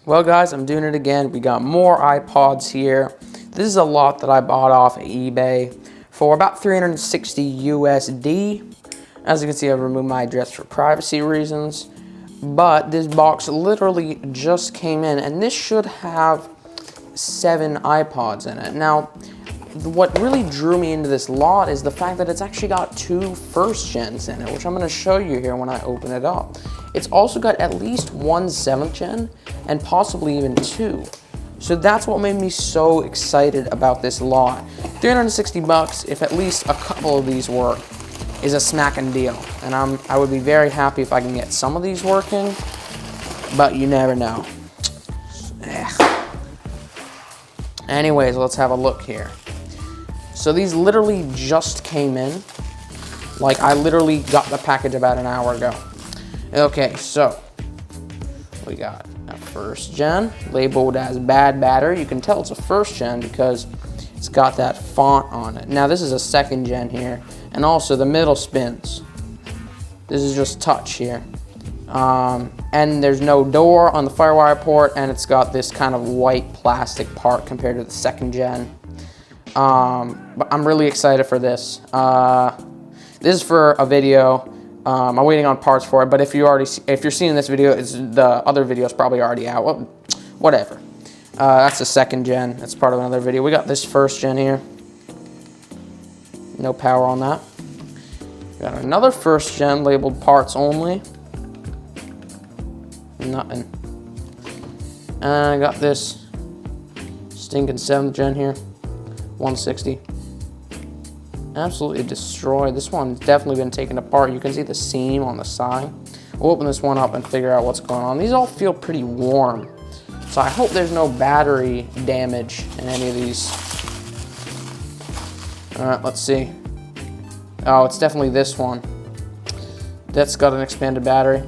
Well guys, I'm doing it again. We got more iPods here. This is a lot that I bought off of eBay for about 360 USD. As you can see, I've removed my address for privacy reasons. But this box literally just came in, and this should have 7 iPods in it. Now, what really drew me into this lot is the fact that it's actually got 2 first gens in it, which I'm going to show you here when I open it up. It's also got at least 1 7th gen and possibly even 2. So that's what made me so excited about this lot. 360 bucks, if at least a couple of these work, is a smacking deal. And I would be very happy if I can get some of these working, but you never know. Anyways, let's have a look here. So these literally just came in. Like, I literally got the package about an hour ago. Okay, so we got a first gen labeled as bad battery. You can tell it's a first gen because it's got that font on it. Now this is a second gen here, and also the middle spins. This is just touch here. And there's no door on the Firewire port, and it's got this kind of white plastic part compared to the second gen. But I'm really excited for this. This is for a video. I'm waiting on parts for it, but if you're seeing this video, the other video is probably already out. Well, whatever. That's the second gen. That's part of another video. We got this first gen here. No power on that. We got another first gen labeled parts only. Nothing. And I got this stinking 7th gen here. 160. Absolutely destroyed. This one's definitely been taken apart. You can see the seam on the side. We'll open this one up and figure out what's going on. These all feel pretty warm, so I hope there's no battery damage in any of these. All right, let's see. Oh, it's definitely this one. That's got an expanded battery.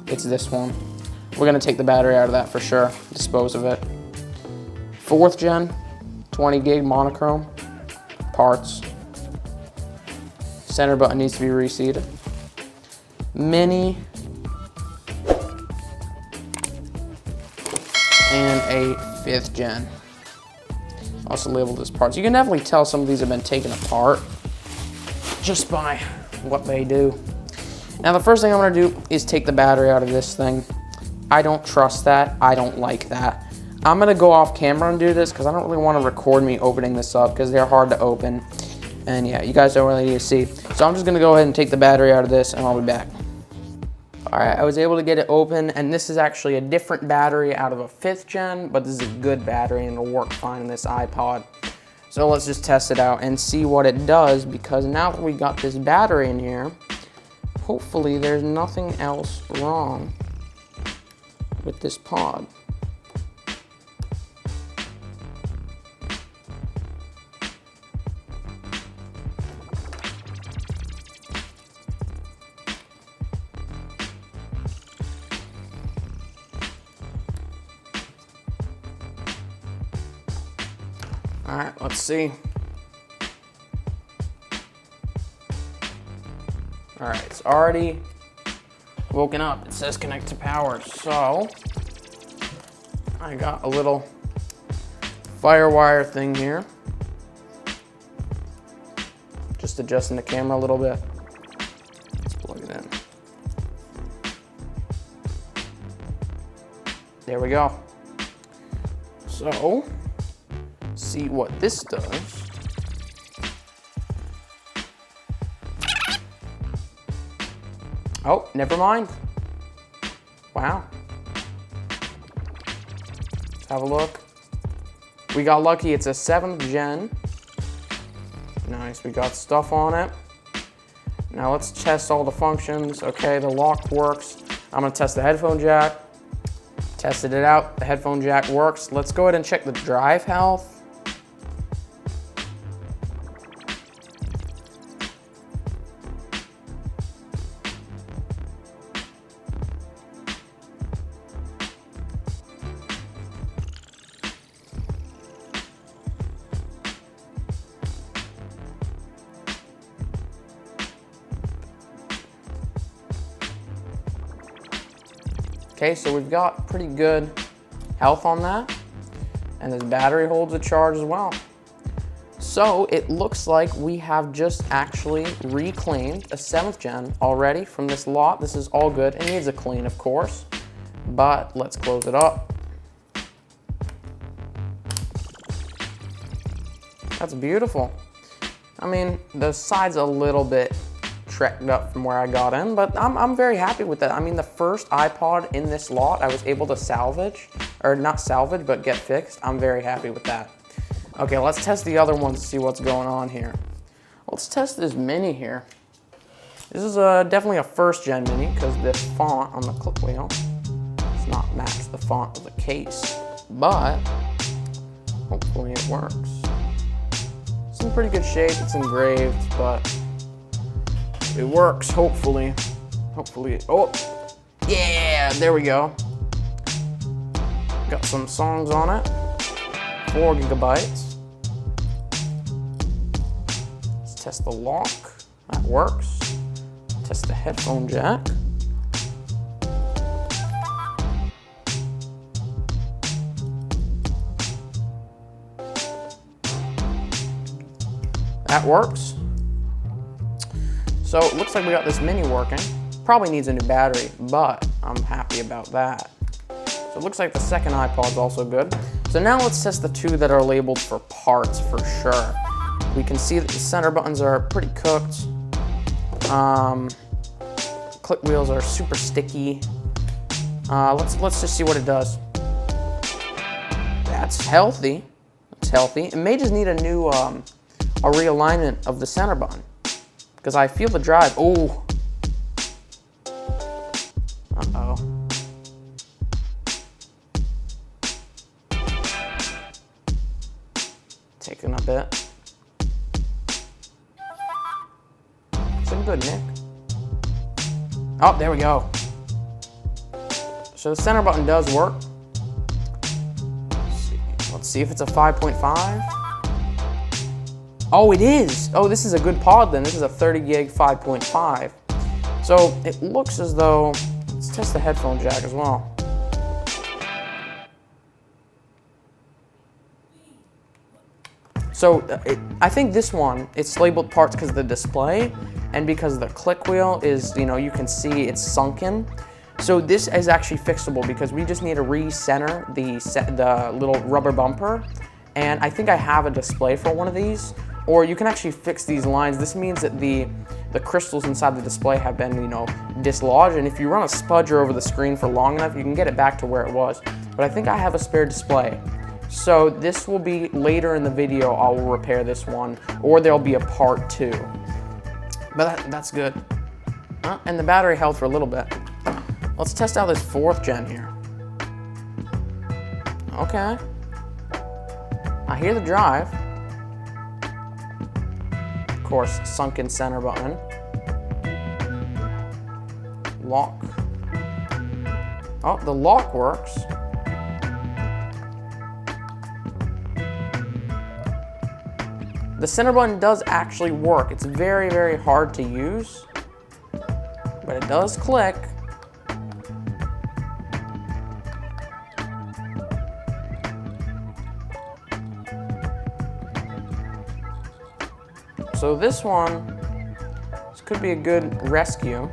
It's this one. We're gonna take the battery out of that for sure. Dispose of it. 4th gen. 20 gig monochrome, parts. Center button needs to be reseated. Mini. And a 5th gen. Also labeled as parts. You can definitely tell some of these have been taken apart just by what they do. Now the first thing I'm gonna do is take the battery out of this thing. I don't trust that, I don't like that. I'm gonna go off camera and do this because I don't really want to record me opening this up because they're hard to open. And yeah, you guys don't really need to see. So I'm just gonna go ahead and take the battery out of this and I'll be back. All right, I was able to get it open, and this is actually a different battery out of a 5th gen, but this is a good battery and it'll work fine in this iPod. So let's just test it out and see what it does, because now that we got this battery in here, hopefully there's nothing else wrong with this pod. All right, let's see. All right, it's already woken up. It says connect to power. So I got a little Firewire thing here. Just adjusting the camera a little bit. Let's plug it in. There we go. So, see what this does. Oh, never mind. Wow. Let's have a look. We got lucky, it's a 7th gen. Nice, we got stuff on it. Now let's test all the functions. Okay, the lock works. I'm gonna test the headphone jack. Tested it out, the headphone jack works. Let's go ahead and check the drive health. Okay, so we've got pretty good health on that. And this battery holds a charge as well. So it looks like we have just actually reclaimed a 7th gen already from this lot. This is all good. It needs a clean, of course, but let's close it up. That's beautiful. I mean, the side's a little bit trekked up from where I got in, but I'm very happy with that. I mean, the first iPod in this lot I was able to salvage, or not salvage, but get fixed. I'm very happy with that. Okay, let's test the other ones to see what's going on here. Let's test this mini here. This is definitely a 1st gen mini because this font on the click wheel does not match the font of the case, but hopefully it works. It's in pretty good shape, it's engraved, but it works, hopefully. Hopefully, oh, yeah, there we go. Got some songs on it, 4 gigabytes. Let's test the lock, that works. Test the headphone jack. That works. So it looks like we got this mini working. Probably needs a new battery, but I'm happy about that. So it looks like the 2nd iPod's also good. So now let's test the 2 that are labeled for parts for sure. We can see that the center buttons are pretty cooked. Click wheels are super sticky. Let's just see what it does. That's healthy. It's healthy. It may just need a new a realignment of the center button because I feel the drive. Oh. Uh-oh. Taking a bit. It's looking good, Nick. Oh, there we go. So the center button does work. Let's see if it's a 5.5. Oh, it is. Oh, this is a good pod then. This is a 30 gig 5.5. So it looks as though, let's test the headphone jack as well. So I think this one, it's labeled parts because of the display and because the click wheel is, you know, you can see it's sunken. So this is actually fixable because we just need to recenter the little rubber bumper. And I think I have a display for one of these, or you can actually fix these lines. This means that the crystals inside the display have been, you know, dislodged. And if you run a spudger over the screen for long enough, you can get it back to where it was. But I think I have a spare display. So this will be later in the video, I will repair this one, or there'll be a part 2. But that's good. And the battery held for a little bit. Let's test out this 4th gen here. Okay. I hear the drive. Of course, sunken center button. Lock. Oh, the lock works. The center button does actually work. It's very, very hard to use, but it does click. So this could be a good rescue.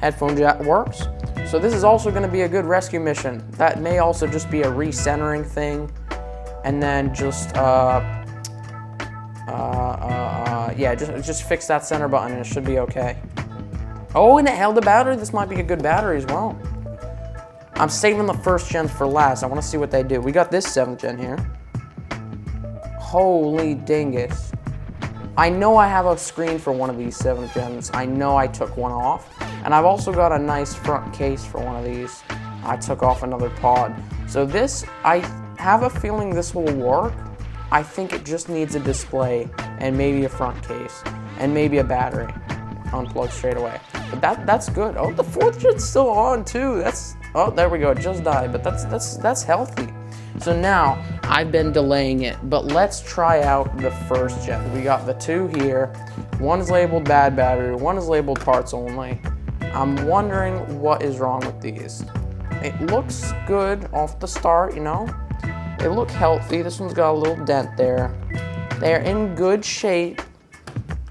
Headphone jack works. So this is also going to be a good rescue mission. That may also just be a recentering thing, and then just yeah, just fix that center button and it should be okay. Oh, and it held the battery. This might be a good battery as well. I'm saving the 1st gens for last. I want to see what they do. We got this 7th gen here. Holy dingus. I know I have a screen for one of these 7th gens. I know I took one off. And I've also got a nice front case for one of these. I took off another pod. So this, I have a feeling this will work. I think it just needs a display and maybe a front case and maybe a battery unplugged straight away. But that's good. Oh, the 4th gen's still on too. Oh, there we go, it just died, but that's healthy. So now, I've been delaying it, but let's try out the first gen. We got the two here. One is labeled bad battery, one is labeled parts only. I'm wondering what is wrong with these. It looks good off the start, you know? They look healthy. This one's got a little dent there. They're in good shape.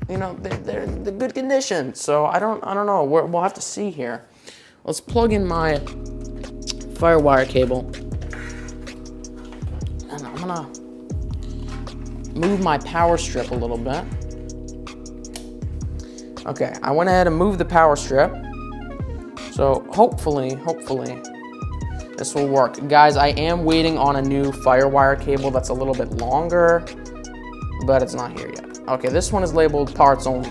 You know, they're in good condition. So I don't know. We'll have to see here. Let's plug in my Firewire cable. And I'm gonna move my power strip a little bit. Okay, I went ahead and moved the power strip. So hopefully, this will work. Guys, I am waiting on a new Firewire cable that's a little bit longer, but it's not here yet. Okay, this one is labeled parts only.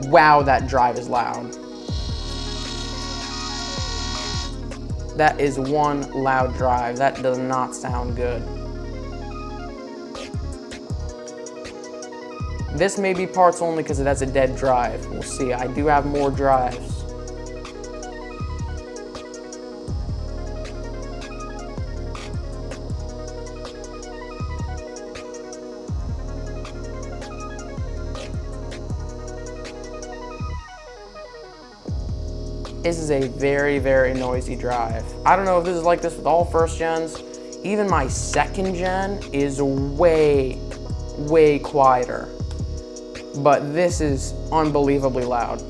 Wow, that drive is loud. That is one loud drive. That does not sound good. This may be parts only because that's a dead drive. We'll see. I do have more drives. This is a very, very noisy drive. I don't know if this is like this with all first gens. Even my second gen is way, way quieter. But this is unbelievably loud.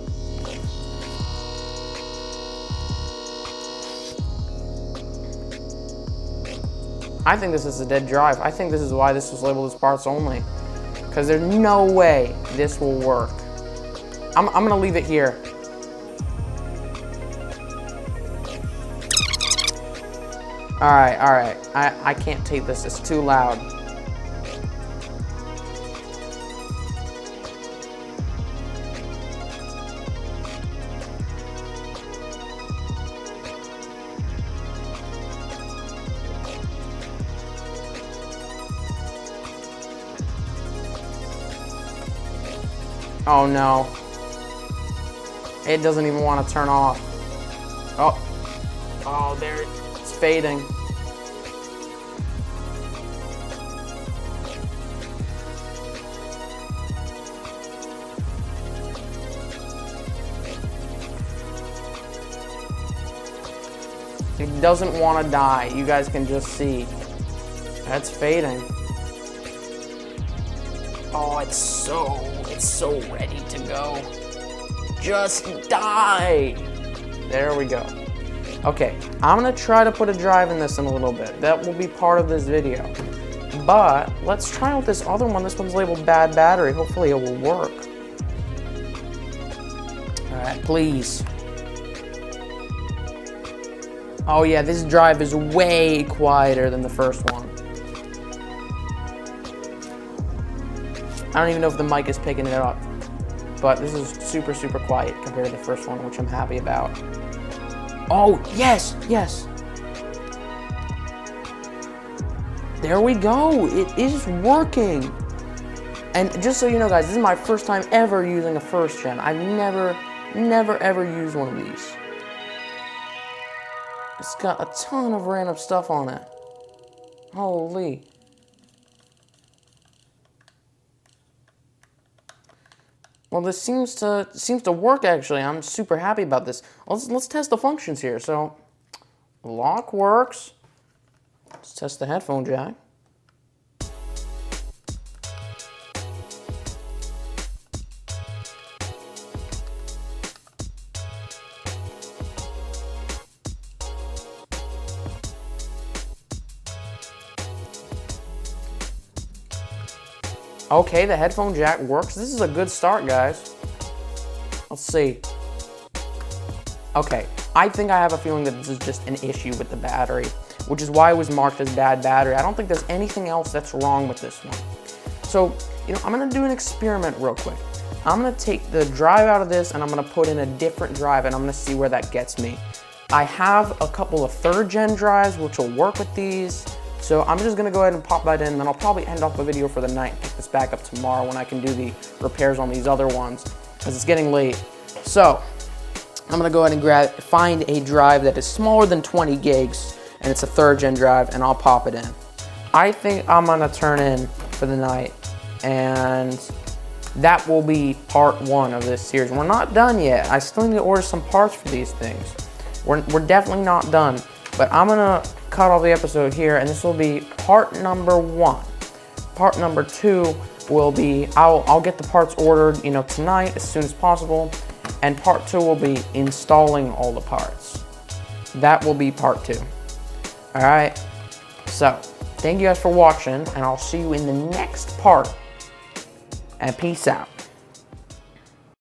I think this is a dead drive. I think this is why this was labeled as parts only. Because there's no way this will work. I'm gonna leave it here. All right. I can't take this, it's too loud. Oh no. It doesn't even want to turn off. Oh, there, it's fading. It doesn't want to die. You guys can just see. That's fading. Oh, it's so ready to go. Just die. There we go. Okay, I'm gonna try to put a drive in this in a little bit. That will be part of this video. But let's try out this other one. This one's labeled bad battery. Hopefully it will work. All right, please. Oh yeah, this drive is way quieter than the first one. I don't even know if the mic is picking it up, but this is super, super quiet compared to the first one, which I'm happy about. Oh, yes. There we go, it is working. And just so you know guys, this is my first time ever using a first gen. I've never ever used one of these. It's got a ton of random stuff on it. Holy. Well, this seems to work actually. I'm super happy about this. Let's test the functions here. So, lock works. Let's test the headphone jack. Okay, the headphone jack works. This is a good start, guys. Let's see. Okay, I think I have a feeling that this is just an issue with the battery, which is why it was marked as bad battery. I don't think there's anything else that's wrong with this one. So, you know, I'm gonna do an experiment real quick. I'm gonna take the drive out of this and I'm gonna put in a different drive and I'm gonna see where that gets me. I have a couple of third gen drives which will work with these. So I'm just gonna go ahead and pop that in, and then I'll probably end off the video for the night and pick this back up tomorrow when I can do the repairs on these other ones, because it's getting late. So, I'm gonna go ahead and find a drive that is smaller than 20 gigs, and it's a 3rd gen drive, and I'll pop it in. I think I'm gonna turn in for the night, and that will be part 1 of this series. We're not done yet. I still need to order some parts for these things. We're definitely not done, but I'm gonna cut off the episode here, and this will be part number 1. Part number 2 will be, I'll get the parts ordered, you know, tonight as soon as possible, and part 2 will be installing all the parts. That will be part 2. All right, so thank you guys for watching, and I'll see you in the next part, and peace out.